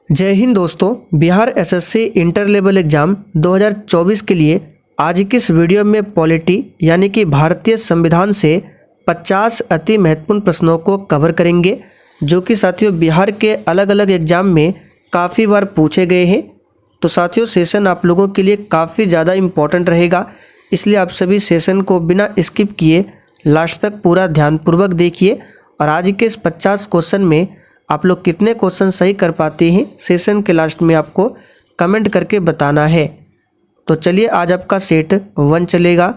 जय हिंद दोस्तों। Bihar SSC inter level exam 2024 के लिए आज की इस वीडियो में पॉलिटी यानी कि भारतीय संविधान से 50 अति महत्वपूर्ण प्रश्नों को कवर करेंगे, जो कि साथियों बिहार के अलग अलग एग्ज़ाम में काफ़ी बार पूछे गए हैं। तो साथियों सेशन आप लोगों के लिए काफ़ी ज़्यादा इम्पोर्टेंट रहेगा, इसलिए आप सभी सेशन को बिना स्किप किए लास्ट तक पूरा ध्यानपूर्वक देखिए। और आज के इस 50 क्वेश्चन में आप लोग कितने क्वेश्चन सही कर पाते हैं सेशन के लास्ट में आपको कमेंट करके बताना है। तो चलिए आज आपका सेट 1 चलेगा,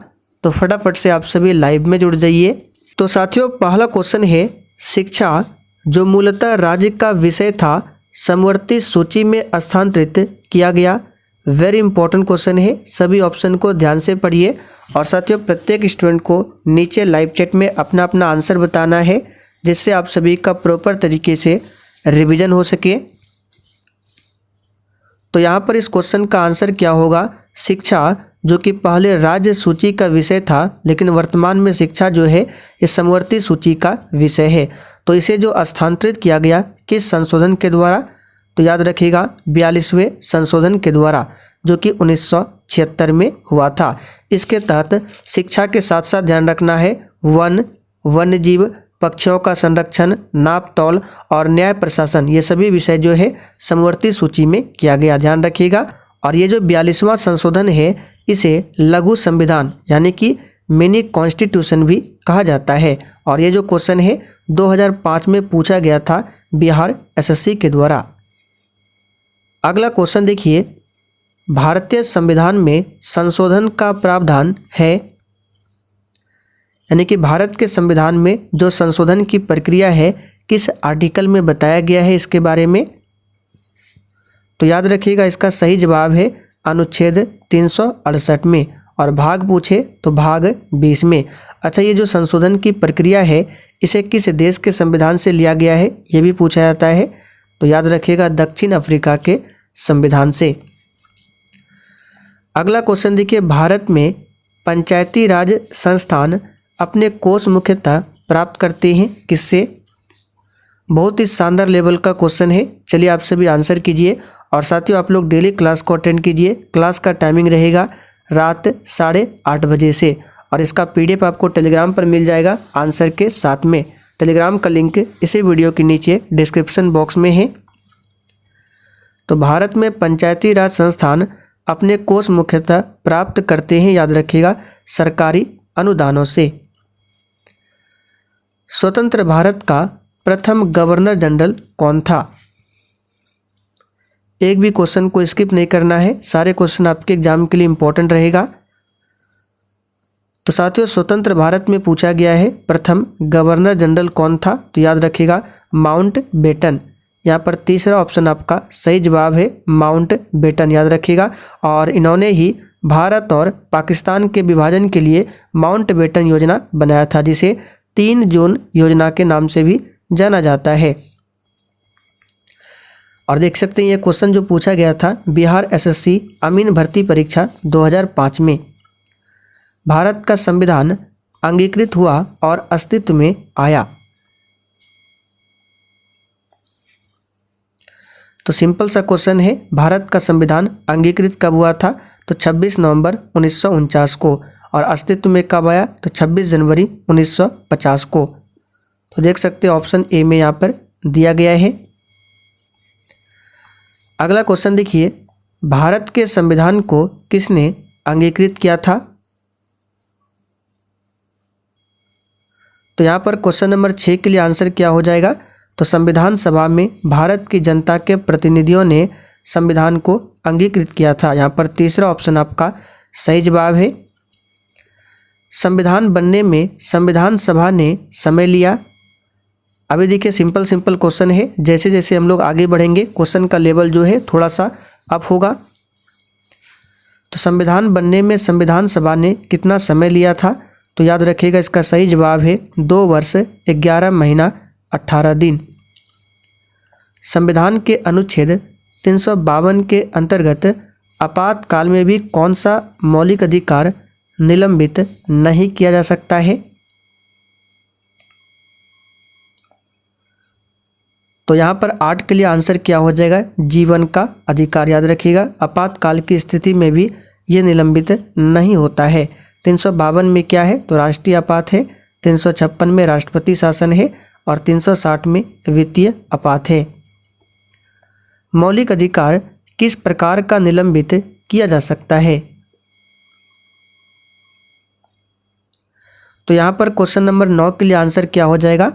तो फटाफट से आप सभी लाइव में जुड़ जाइए। तो साथियों पहला क्वेश्चन है शिक्षा, जो मूलतः राज्य का विषय था, समवर्ती सूची में स्थानांतरित किया गया। वेरी इंपॉर्टेंट क्वेश्चन है, सभी ऑप्शन को ध्यान से पढ़िए। और साथियों प्रत्येक स्टूडेंट को नीचे लाइव चैट में अपना अपना आंसर बताना है, जिससे आप सभी का प्रॉपर तरीके से रिवीजन हो सके। तो यहाँ पर इस क्वेश्चन का आंसर क्या होगा? शिक्षा, जो कि पहले राज्य सूची का विषय था, लेकिन वर्तमान में शिक्षा जो है इस समवर्ती सूची का विषय है। तो इसे जो स्थानांतरित किया गया किस संशोधन के द्वारा? तो याद रखिएगा 42वें संशोधन के द्वारा, जो कि 1976 में हुआ था। इसके तहत शिक्षा के साथ साथ ध्यान रखना है वन्य जीव, पक्षियों का संरक्षण, नाप तौल और न्याय प्रशासन, ये सभी विषय जो है समवर्ती सूची में किया गया, ध्यान रखिएगा। और ये जो 42वां संशोधन है इसे लघु संविधान यानी कि मिनी कॉन्स्टिट्यूशन भी कहा जाता है। और ये जो क्वेश्चन है 2005 में पूछा गया था बिहार एसएससी के द्वारा। अगला क्वेश्चन देखिए, भारतीय संविधान में संशोधन का प्रावधान है, यानी कि भारत के संविधान में जो संशोधन की प्रक्रिया है किस आर्टिकल में बताया गया है, इसके बारे में? तो याद रखिएगा इसका सही जवाब है अनुच्छेद 368 में। और भाग पूछे तो भाग 20 में। अच्छा, ये जो संशोधन की प्रक्रिया है इसे किस देश के संविधान से लिया गया है, ये भी पूछा जाता है। तो याद रखिएगा दक्षिण अफ्रीका के संविधान से। अगला क्वेश्चन देखिए, भारत में पंचायती राज संस्थान अपने कोष मुख्यतः प्राप्त करते हैं किससे? बहुत ही शानदार लेवल का क्वेश्चन है। चलिए आप सभी आंसर कीजिए। और साथियों आप लोग डेली क्लास को अटेंड कीजिए। क्लास का टाइमिंग रहेगा रात 8:30 बजे से, और इसका PDF आपको टेलीग्राम पर मिल जाएगा आंसर के साथ में। टेलीग्राम का लिंक इसी वीडियो के नीचे डिस्क्रिप्शन बॉक्स में है। तो भारत में पंचायती राज संस्थान अपने कोष मुख्यतः प्राप्त करते हैं, याद रखिएगा सरकारी अनुदानों से। स्वतंत्र भारत का प्रथम गवर्नर जनरल कौन था? एक भी क्वेश्चन को स्किप नहीं करना है, सारे क्वेश्चन आपके एग्जाम के लिए इंपॉर्टेंट रहेगा। तो साथियों स्वतंत्र भारत में पूछा गया है प्रथम गवर्नर जनरल कौन था? तो याद रखिएगा माउंट बेटन। यहाँ पर तीसरा ऑप्शन आपका सही जवाब है माउंट बेटन, याद रखिएगा। और इन्होंने ही भारत और पाकिस्तान के विभाजन के लिए माउंट बेटन योजना बनाया था, जिसे 3 जून योजना के नाम से भी जाना जाता है। और देख सकते हैं ये क्वेश्चन जो पूछा गया था बिहार एसएससी अमीन भर्ती परीक्षा 2005 में। भारत का संविधान अंगीकृत हुआ और अस्तित्व में आया। तो सिंपल सा क्वेश्चन है, भारत का संविधान अंगीकृत कब हुआ था? तो 26 नवंबर 1949 को। और अस्तित्व में कब आया? तो 26 जनवरी 1950 को। तो देख सकते हैं ऑप्शन ए में यहाँ पर दिया गया है। अगला क्वेश्चन देखिए, भारत के संविधान को किसने अंगीकृत किया था? तो यहाँ पर क्वेश्चन नंबर 6 के लिए आंसर क्या हो जाएगा? तो संविधान सभा में भारत की जनता के प्रतिनिधियों ने संविधान को अंगीकृत किया था। यहाँ पर तीसरा ऑप्शन आपका सही जवाब है। संविधान बनने में संविधान सभा ने समय लिया। अभी देखिए सिंपल क्वेश्चन है, जैसे जैसे हम लोग आगे बढ़ेंगे क्वेश्चन का लेवल जो है थोड़ा सा अप होगा। तो संविधान बनने में संविधान सभा ने कितना समय लिया था? तो याद रखिएगा इसका सही जवाब है 2 वर्ष 11 महीना 18 दिन। संविधान के अनुच्छेद 352 के अंतर्गत आपातकाल में भी कौन सा मौलिक अधिकार निलंबित नहीं किया जा सकता है? तो यहाँ पर 8 के लिए आंसर क्या हो जाएगा, जीवन का अधिकार। याद रखिएगा, आपातकाल की स्थिति में भी ये निलंबित नहीं होता है। 352 में क्या है, तो राष्ट्रीय आपात है। 356 में राष्ट्रपति शासन है और 360 में वित्तीय आपात है। मौलिक अधिकार किस प्रकार का निलंबित किया जा सकता है? तो यहाँ पर क्वेश्चन नंबर 9 के लिए आंसर क्या हो जाएगा,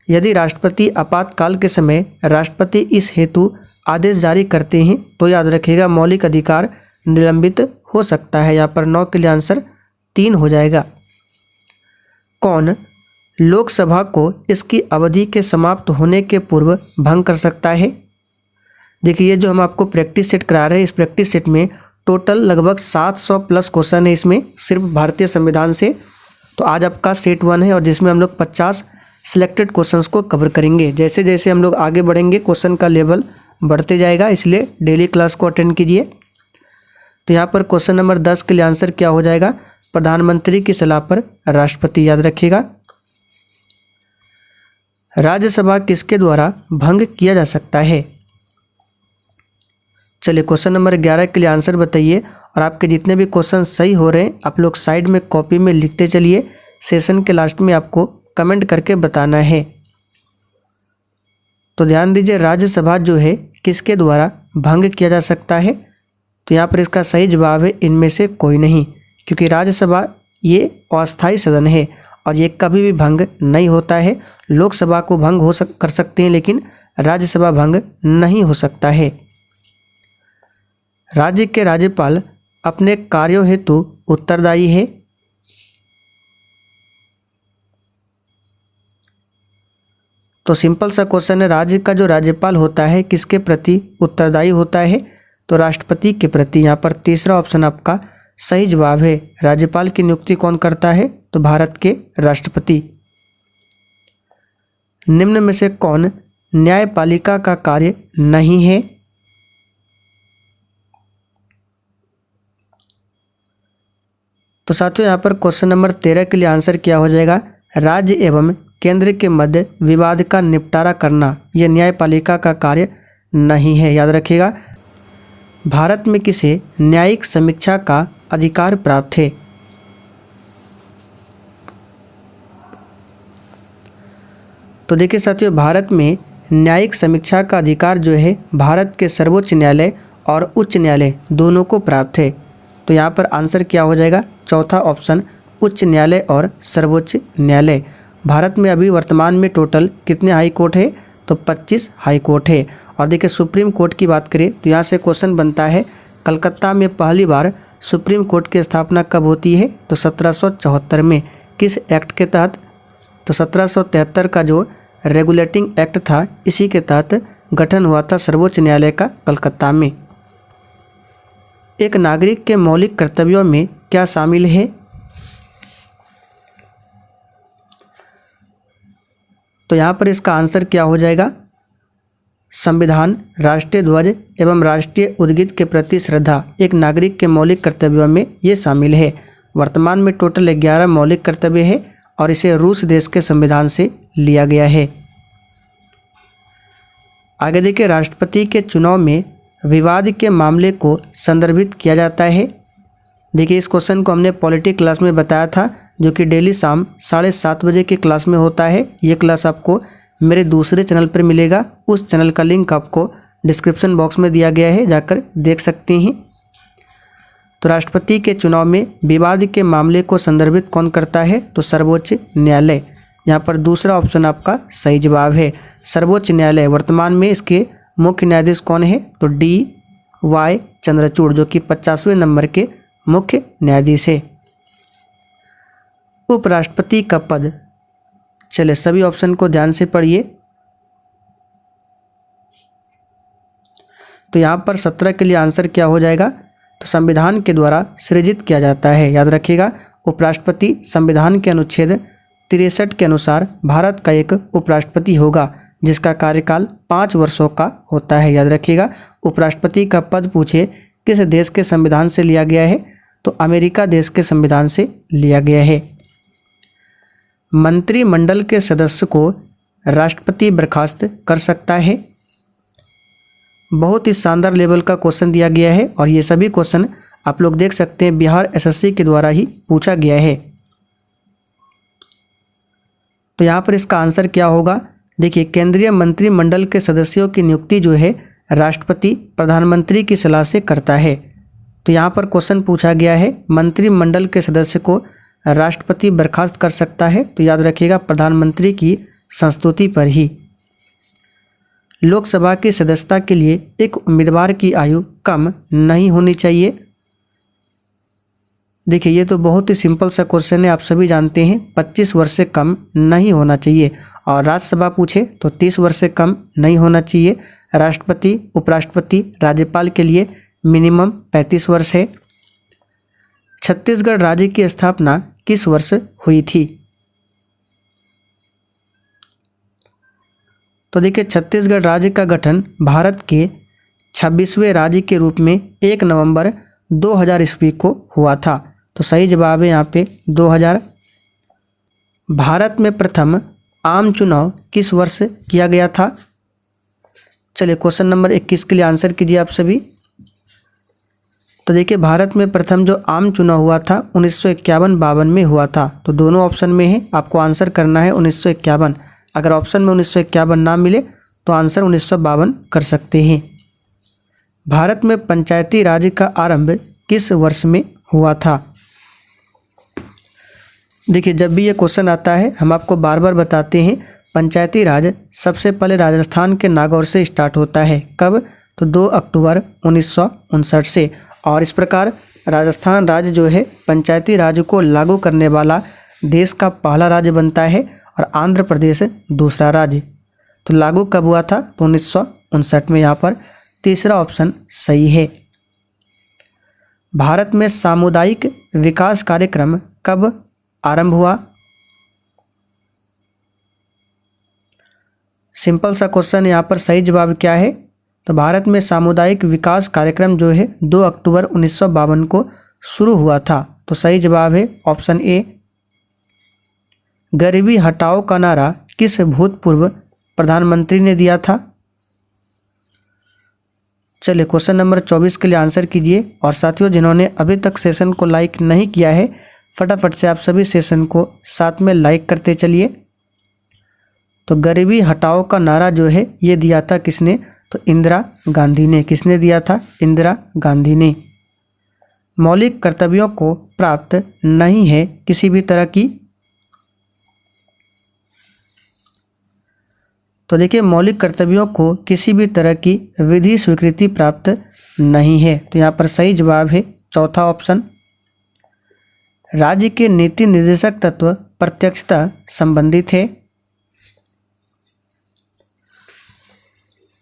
यदि राष्ट्रपति आपातकाल के समय राष्ट्रपति इस हेतु आदेश जारी करते हैं तो याद रखिएगा मौलिक अधिकार निलंबित हो सकता है। यहाँ पर 9 के लिए आंसर 3 हो जाएगा। कौन लोकसभा को इसकी अवधि के समाप्त होने के पूर्व भंग कर सकता है? देखिए, ये जो हम आपको प्रैक्टिस सेट करा रहे हैं, इस प्रैक्टिस सेट में टोटल लगभग 700 प्लस क्वेश्चन है इसमें, सिर्फ भारतीय संविधान से। तो आज आपका सेट 1 है और जिसमें हम लोग 50 सिलेक्टेड क्वेश्चंस को कवर करेंगे। जैसे जैसे हम लोग आगे बढ़ेंगे क्वेश्चन का लेवल बढ़ते जाएगा, इसलिए डेली क्लास को अटेंड कीजिए। तो यहाँ पर क्वेश्चन नंबर 10 के लिए आंसर क्या हो जाएगा, प्रधानमंत्री की सलाह पर राष्ट्रपति। याद रखिएगा। राज्यसभा किसके द्वारा भंग किया जा सकता है? चलिए, क्वेश्चन नंबर 11 के लिए आंसर बताइए और आपके जितने भी क्वेश्चन सही हो रहे हैं आप लोग साइड में कॉपी में लिखते चलिए। सेशन के लास्ट में आपको कमेंट करके बताना है। तो ध्यान दीजिए, राज्यसभा जो है किसके द्वारा भंग किया जा सकता है? तो यहाँ पर इसका सही जवाब है इनमें से कोई नहीं, क्योंकि राज्यसभा ये अस्थायी सदन है और ये कभी भी भंग नहीं होता है। लोकसभा को भंग कर सकते हैं लेकिन राज्यसभा भंग नहीं हो सकता है। राज्य के राज्यपाल अपने कार्यों हेतु उत्तरदायी है। तो सिंपल सा क्वेश्चन है, राज्य का जो राज्यपाल होता है किसके प्रति उत्तरदायी होता है? तो राष्ट्रपति के प्रति। यहाँ पर तीसरा ऑप्शन आपका सही जवाब है। राज्यपाल की नियुक्ति कौन करता है? तो भारत के राष्ट्रपति। निम्न में से कौन न्यायपालिका का कार्य नहीं है? तो साथियों, यहाँ पर क्वेश्चन नंबर 13 के लिए आंसर क्या हो जाएगा, राज्य एवं केंद्र के मध्य विवाद का निपटारा करना यह न्यायपालिका का कार्य नहीं है। याद रखिएगा। भारत में किसे न्यायिक समीक्षा का अधिकार प्राप्त है? तो देखिए साथियों, भारत में न्यायिक समीक्षा का अधिकार जो है भारत के सर्वोच्च न्यायालय और उच्च न्यायालय दोनों को प्राप्त है। तो यहाँ पर आंसर क्या हो जाएगा, चौथा ऑप्शन उच्च न्यायालय और सर्वोच्च न्यायालय। भारत में अभी वर्तमान में टोटल कितने हाई कोर्ट है? तो 25 हाई कोर्ट है। और देखिए, सुप्रीम कोर्ट की बात करें तो यहाँ से क्वेश्चन बनता है, कलकत्ता में पहली बार सुप्रीम कोर्ट की स्थापना कब होती है? तो 1774 में। किस एक्ट के तहत? तो 1773 का जो रेगुलेटिंग एक्ट था इसी के तहत गठन हुआ था सर्वोच्च न्यायालय का कलकत्ता में। एक नागरिक के मौलिक कर्तव्यों में क्या शामिल है? तो यहाँ पर इसका आंसर क्या हो जाएगा, संविधान, राष्ट्रीय ध्वज एवं राष्ट्रीय उद्गीत के प्रति श्रद्धा एक नागरिक के मौलिक कर्तव्यों में ये शामिल है। वर्तमान में टोटल 11 मौलिक कर्तव्य है और इसे रूस देश के संविधान से लिया गया है। आगे देखिए, राष्ट्रपति के चुनाव में विवाद के मामले को संदर्भित किया जाता है। देखिए, इस क्वेश्चन को हमने पॉलिटी क्लास में बताया था, जो कि डेली शाम 7:30 बजे की क्लास में होता है। ये क्लास आपको मेरे दूसरे चैनल पर मिलेगा, उस चैनल का लिंक आपको डिस्क्रिप्शन बॉक्स में दिया गया है, जाकर देख सकते हैं। तो राष्ट्रपति के चुनाव में विवाद के मामले को संदर्भित कौन करता है? तो सर्वोच्च न्यायालय। यहाँ पर दूसरा ऑप्शन आपका सही जवाब है, सर्वोच्च न्यायालय। वर्तमान में इसके मुख्य न्यायाधीश कौन है? तो D.Y. चंद्रचूड़, जो कि 50वें नंबर के मुख्य न्यायाधीश है। उपराष्ट्रपति का पद, चले सभी ऑप्शन को ध्यान से पढ़िए। तो यहाँ पर 17 के लिए आंसर क्या हो जाएगा, तो संविधान के द्वारा सृजित किया जाता है। याद रखिएगा, उपराष्ट्रपति संविधान के अनुच्छेद 63 के अनुसार भारत का एक उपराष्ट्रपति होगा जिसका कार्यकाल 5 वर्षों का होता है। याद रखिएगा, उपराष्ट्रपति का पद पूछे किस देश के संविधान से लिया गया है? तो अमेरिका देश के संविधान से लिया गया है। मंत्रिमंडल के सदस्य को राष्ट्रपति बर्खास्त कर सकता है। बहुत ही शानदार लेवल का क्वेश्चन दिया गया है और ये सभी क्वेश्चन आप लोग देख सकते हैं बिहार एसएससी के द्वारा ही पूछा गया है। तो यहाँ पर इसका आंसर क्या होगा? देखिए, केंद्रीय मंत्रिमंडल के सदस्यों की नियुक्ति जो है राष्ट्रपति प्रधानमंत्री की सलाह से करता है। तो यहाँ पर क्वेश्चन पूछा गया है मंत्रिमंडल के सदस्य को राष्ट्रपति बर्खास्त कर सकता है, तो याद रखिएगा प्रधानमंत्री की संस्तुति पर ही। लोकसभा की सदस्यता के लिए एक उम्मीदवार की आयु कम नहीं होनी चाहिए। देखिए, ये तो बहुत ही सिंपल सा क्वेश्चन है, आप सभी जानते हैं 25 वर्ष से कम नहीं होना चाहिए। और राज्यसभा पूछे तो 30 वर्ष से कम नहीं होना चाहिए। राष्ट्रपति, उपराष्ट्रपति, राज्यपाल के लिए मिनिमम 35 वर्ष है। छत्तीसगढ़ राज्य की स्थापना किस वर्ष हुई थी? तो देखिए, छत्तीसगढ़ राज्य का गठन भारत के 26वें राज्य के रूप में 1 नवंबर 2000 ईस्वी को हुआ था। तो सही जवाब है यहाँ पे 2000। भारत में प्रथम आम चुनाव किस वर्ष किया गया था? चलिए क्वेश्चन नंबर 21 के लिए आंसर कीजिए आप सभी। तो देखिए, भारत में प्रथम जो आम चुनाव हुआ था 1951-52 में हुआ था। तो दोनों ऑप्शन में है, आपको आंसर करना है 1951। अगर ऑप्शन में 1951 ना मिले तो आंसर 1952 कर सकते हैं। भारत में पंचायती राज का आरंभ किस वर्ष में हुआ था? देखिए, जब भी ये क्वेश्चन आता है हम आपको बार बार बताते हैं पंचायती राज सबसे पहले राजस्थान के नागौर से स्टार्ट होता है। कब? तो 2 अक्टूबर 1959 से। और इस प्रकार राजस्थान राज्य जो है पंचायती राज को लागू करने वाला देश का पहला राज्य बनता है और आंध्र प्रदेश दूसरा राज्य। तो लागू कब हुआ था? तो 1959 में। यहाँ पर तीसरा ऑप्शन सही है। भारत में सामुदायिक विकास कार्यक्रम कब आरंभ हुआ? सिंपल सा क्वेश्चन, यहाँ पर सही जवाब क्या है? तो भारत में सामुदायिक विकास कार्यक्रम जो है 2 अक्टूबर 1952 को शुरू हुआ था। तो सही जवाब है ऑप्शन ए। गरीबी हटाओ का नारा किस भूतपूर्व प्रधानमंत्री ने दिया था? चलिए क्वेश्चन नंबर 24 के लिए आंसर कीजिए। और साथियों, जिन्होंने अभी तक सेशन को लाइक नहीं किया है, फटाफट से आप सभी सेशन को साथ में लाइक करते चलिए। तो गरीबी हटाओ का नारा जो है ये दिया था किसने? तो इंदिरा गांधी ने। किसने दिया था? इंदिरा गांधी ने। मौलिक कर्तव्यों को प्राप्त नहीं है किसी भी तरह की। तो देखिए, मौलिक कर्तव्यों को किसी भी तरह की विधि स्वीकृति प्राप्त नहीं है। तो यहाँ पर सही जवाब है चौथा ऑप्शन। राज्य के नीति निर्देशक तत्व प्रत्यक्षता संबंधित है।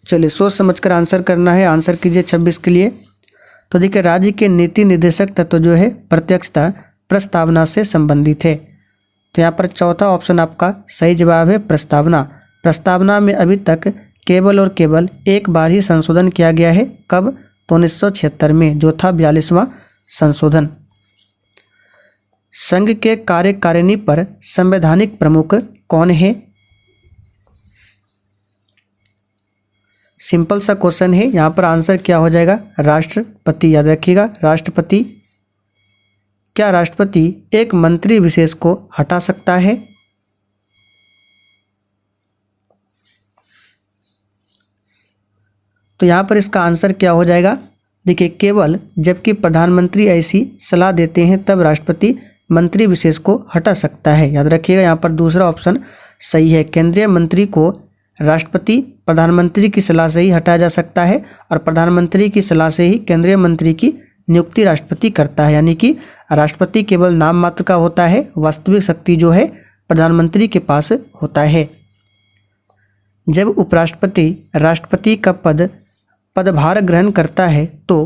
चलिए सोच समझकर आंसर करना है। आंसर कीजिए 26 के लिए। तो देखिए, राज्य के नीति निर्देशक तत्व जो है प्रत्यक्षता प्रस्तावना से संबंधित है। तो यहाँ पर चौथा ऑप्शन आपका सही जवाब है प्रस्तावना। प्रस्तावना में अभी तक केवल और केवल एक बार ही संशोधन किया गया है। कब? तो 1976 में, जो था 42वां संशोधन। संघ के कार्यकारिणी पर संवैधानिक प्रमुख कौन है? सिंपल सा क्वेश्चन है, यहाँ पर आंसर क्या हो जाएगा? राष्ट्रपति। याद रखिएगा राष्ट्रपति। क्या राष्ट्रपति एक मंत्री विशेष को हटा सकता है? तो यहाँ पर इसका आंसर क्या हो जाएगा? देखिए, केवल जबकि प्रधानमंत्री ऐसी सलाह देते हैं तब राष्ट्रपति मंत्री विशेष को हटा सकता है। याद रखिएगा यहाँ पर दूसरा ऑप्शन सही है। केंद्रीय मंत्री को राष्ट्रपति प्रधानमंत्री की सलाह से ही हटाया जा सकता है और प्रधानमंत्री की सलाह से ही केंद्रीय मंत्री की नियुक्ति राष्ट्रपति करता है। यानी कि राष्ट्रपति केवल नाम मात्र का होता है, वास्तविक शक्ति जो है प्रधानमंत्री के पास होता है। जब उपराष्ट्रपति राष्ट्रपति का पदभार ग्रहण करता है तो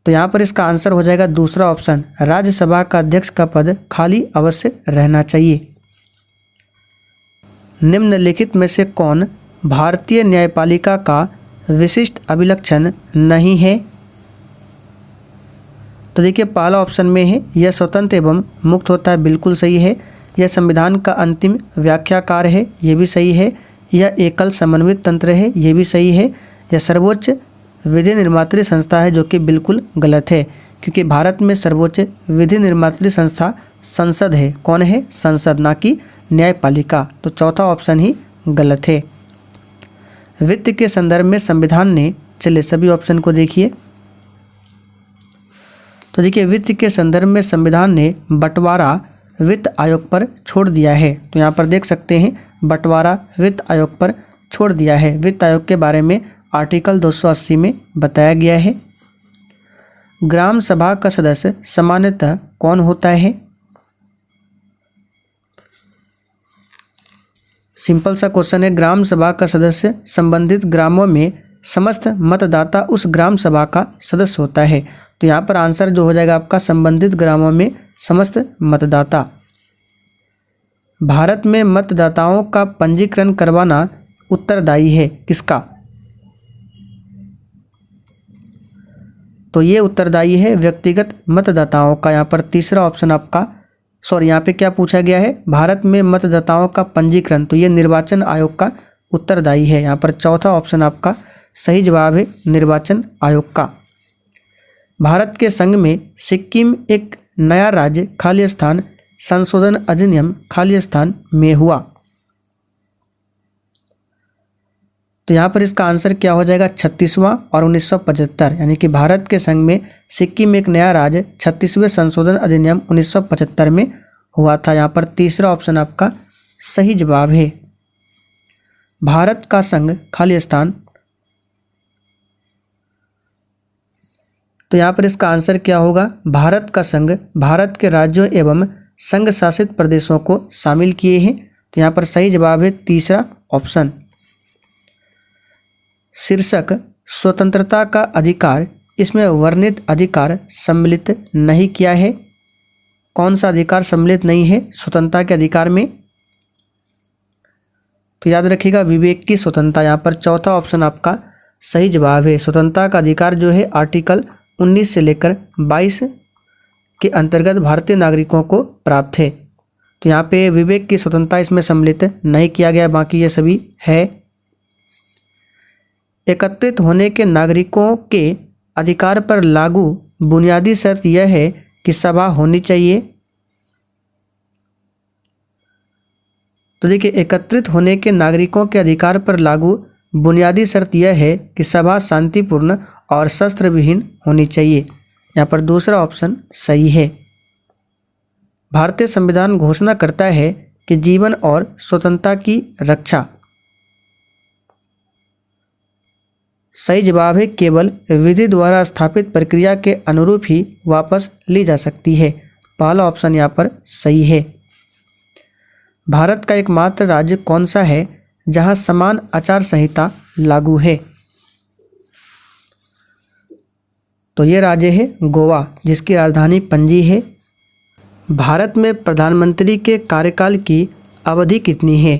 यहाँ पर इसका आंसर हो जाएगा दूसरा ऑप्शन। राज्यसभा का अध्यक्ष का पद खाली अवश्य रहना चाहिए। निम्नलिखित में से कौन भारतीय न्यायपालिका का विशिष्ट अभिलक्षण नहीं है? तो देखिए पहला ऑप्शन में है यह स्वतंत्र एवं मुक्त होता है, बिल्कुल सही है। यह संविधान का अंतिम व्याख्याकार है, ये भी सही है। यह एकल समन्वित तंत्र है, ये भी सही है। यह सर्वोच्च विधि निर्मात्री संस्था है, जो कि बिल्कुल गलत है, क्योंकि भारत में सर्वोच्च विधि निर्मात्री संस्था संसद है। कौन है? संसद, ना कि न्यायपालिका। तो चौथा ऑप्शन ही गलत है। वित्त के संदर्भ में संविधान ने, चलिए सभी ऑप्शन को देखिए। तो देखिए वित्त के संदर्भ में संविधान ने बंटवारा वित्त आयोग पर छोड़ दिया है। तो यहाँ पर देख सकते हैं बंटवारा वित्त आयोग पर छोड़ दिया है। वित्त आयोग के बारे में आर्टिकल 280 में बताया गया है। ग्राम सभा का सदस्य सामान्यतः कौन होता है? सिंपल सा क्वेश्चन है। ग्राम सभा का सदस्य संबंधित ग्रामों में समस्त मतदाता उस ग्राम सभा का सदस्य होता है। तो यहाँ पर आंसर जो हो जाएगा आपका संबंधित ग्रामों में समस्त मतदाता। भारत में मतदाताओं का पंजीकरण करवाना उत्तरदायी है किसका? तो ये उत्तरदायी है व्यक्तिगत मतदाताओं का। यहाँ पर तीसरा ऑप्शन आपका, सॉरी यहाँ पे क्या पूछा गया है? भारत में मतदाताओं का पंजीकरण, तो ये निर्वाचन आयोग का उत्तरदायी है। यहाँ पर चौथा ऑप्शन आपका सही जवाब है निर्वाचन आयोग का। भारत के संघ में सिक्किम एक नया राज्य खाली स्थान संशोधन अधिनियम खाली स्थान में हुआ। तो यहाँ पर इसका आंसर क्या हो जाएगा? 36वां और 1975, यानी कि भारत के संघ में सिक्किम एक नया राज्य 36वें संशोधन अधिनियम 1975 में हुआ था। यहाँ पर तीसरा ऑप्शन आपका सही जवाब है। भारत का संघ खाली स्थान, तो यहाँ पर इसका आंसर क्या होगा? भारत का संघ भारत के राज्यों एवं संघ शासित प्रदेशों को शामिल किए हैं। तो यहाँ पर सही जवाब है तीसरा ऑप्शन। शीर्षक स्वतंत्रता का अधिकार, इसमें वर्णित अधिकार सम्मिलित नहीं किया है। कौन सा अधिकार सम्मिलित नहीं है स्वतंत्रता के अधिकार में? तो याद रखिएगा विवेक की स्वतंत्रता। यहाँ पर चौथा ऑप्शन आपका सही जवाब है। स्वतंत्रता का अधिकार जो है आर्टिकल 19 से लेकर 22 के अंतर्गत भारतीय नागरिकों को प्राप्त है। तो यहाँ पे विवेक की स्वतंत्रता इसमें सम्मिलित नहीं किया गया, बाकी ये सभी है। एकत्रित होने के नागरिकों के अधिकार पर लागू बुनियादी शर्त यह है कि सभा होनी चाहिए। तो देखिए एकत्रित होने के नागरिकों के अधिकार पर लागू बुनियादी शर्त यह है कि सभा शांतिपूर्ण और शस्त्र विहीन होनी चाहिए। यहाँ पर दूसरा ऑप्शन सही है। भारतीय संविधान घोषणा करता है कि जीवन और स्वतंत्रता की रक्षा। सही जवाब है केवल विधि द्वारा स्थापित प्रक्रिया के अनुरूप ही वापस ली जा सकती है। पहला ऑप्शन यहाँ पर सही है। भारत का एकमात्र राज्य कौन सा है जहां समान आचार संहिता लागू है? तो ये राज्य है गोवा, जिसकी राजधानी पणजी है। भारत में प्रधानमंत्री के कार्यकाल की अवधि कितनी है?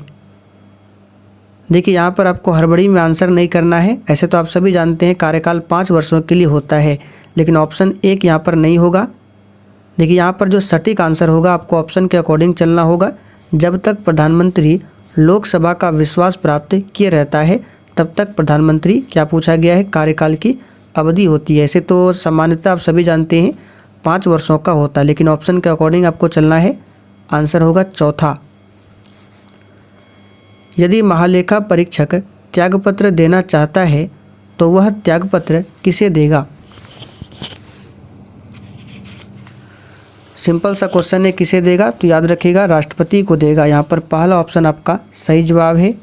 देखिए यहाँ पर आपको हड़बड़ी में आंसर नहीं करना है। ऐसे तो आप सभी जानते हैं कार्यकाल 5 वर्षों के लिए होता है, लेकिन ऑप्शन 1 यहाँ पर नहीं होगा। देखिए यहाँ पर जो सटीक आंसर होगा आपको ऑप्शन के अकॉर्डिंग चलना होगा। जब तक प्रधानमंत्री लोकसभा का विश्वास प्राप्त किए रहता है तब तक प्रधानमंत्री, क्या पूछा गया है, कार्यकाल की अवधि होती है। ऐसे तो सामान्यतः आप सभी जानते हैं 5 वर्षों का होता है, लेकिन ऑप्शन के अकॉर्डिंग आपको चलना है। आंसर होगा चौथा। यदि महालेखा परीक्षक त्यागपत्र देना चाहता है तो वह त्यागपत्र किसे देगा? सिंपल सा क्वेश्चन है, किसे देगा? तो याद रखिएगा राष्ट्रपति को देगा। यहाँ पर पहला ऑप्शन आपका सही जवाब है।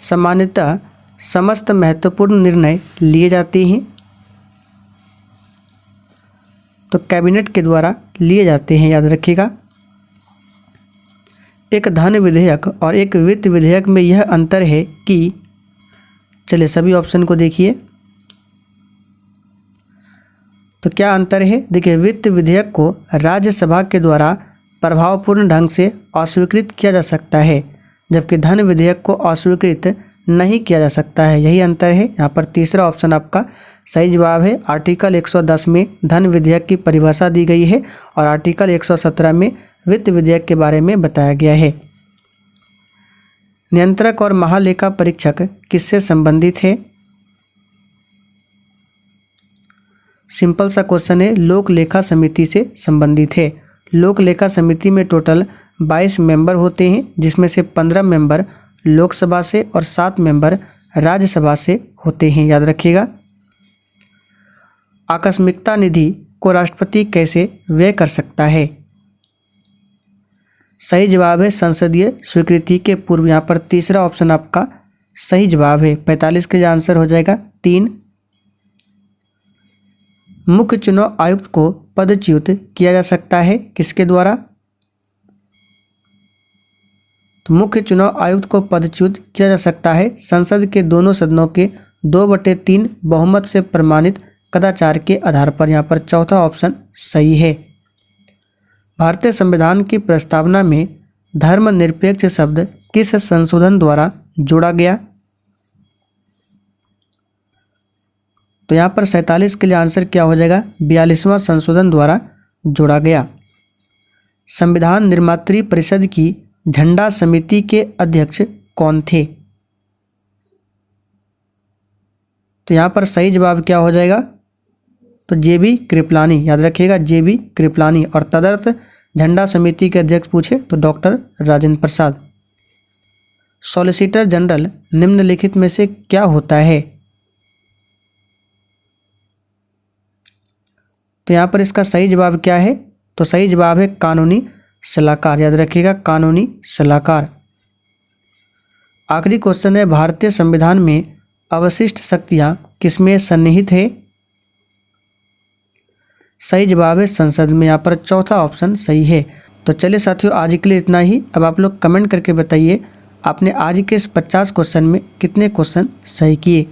सामान्यतः समस्त महत्वपूर्ण निर्णय लिए जाते हैं तो कैबिनेट के द्वारा लिए जाते हैं, याद रखिएगा। एक धन विधेयक और एक वित्त विधेयक में यह अंतर है कि, चलिए सभी ऑप्शन को देखिए। तो क्या अंतर है? देखिए वित्त विधेयक को राज्यसभा के द्वारा प्रभावपूर्ण ढंग से अस्वीकृत किया जा सकता है, जबकि धन विधेयक को अस्वीकृत नहीं किया जा सकता है। यही अंतर है। यहाँ पर तीसरा ऑप्शन आपका सही जवाब है आर्टिकल 110 में धन विधेयक की परिभाषा दी गई है और आर्टिकल 117 में वित्त विधेयक के बारे में बताया गया है। नियंत्रक और महालेखा परीक्षक किससे संबंधित है? सिंपल सा क्वेश्चन है, लोक लेखा समिति से संबंधित है। लोक लेखा समिति में टोटल 22 मेंबर होते हैं, जिसमें से 15 मेंबर लोकसभा से और 7 मेंबर राज्यसभा से होते हैं, याद रखिएगा। आकस्मिकता निधि को राष्ट्रपति कैसे व्यय कर सकता है? सही जवाब है संसदीय स्वीकृति के पूर्व। यहाँ पर तीसरा ऑप्शन आपका सही जवाब है। 45 का जो आंसर हो जाएगा 3। मुख्य चुनाव आयुक्त को पदच्युत किया जा सकता है किसके द्वारा? तो मुख्य चुनाव आयुक्त को पदच्युत किया जा सकता है संसद के दोनों सदनों के 2/3 बहुमत से प्रमाणित कदाचार के आधार पर। यहाँ पर चौथा ऑप्शन सही है। भारतीय संविधान की प्रस्तावना में धर्मनिरपेक्ष शब्द किस संशोधन द्वारा जोड़ा गया? तो यहाँ पर 47 के लिए आंसर क्या हो जाएगा? 42वां संशोधन द्वारा जोड़ा गया। संविधान निर्मात्री परिषद की झंडा समिति के अध्यक्ष कौन थे? तो यहाँ पर सही जवाब क्या हो जाएगा? तो JB कृपलानी, याद रखिएगा JB कृपलानी। और तदर्थ झंडा समिति के अध्यक्ष पूछे तो doctor Rajendra Prasad. Solicitor general निम्नलिखित में से क्या होता है? तो यहाँ पर इसका सही जवाब क्या है? तो सही जवाब है कानूनी सलाहकार, याद रखिएगा कानूनी सलाहकार। आखिरी क्वेश्चन है, भारतीय संविधान में अवशिष्ट शक्तियाँ किसमें सन्निहित है? सही जवाब है संसद में। यहाँ पर चौथा ऑप्शन सही है। तो चलिए साथियों, आज के लिए इतना ही। अब आप लोग कमेंट करके बताइए आपने आज के इस 50 क्वेश्चन में कितने क्वेश्चन सही किए।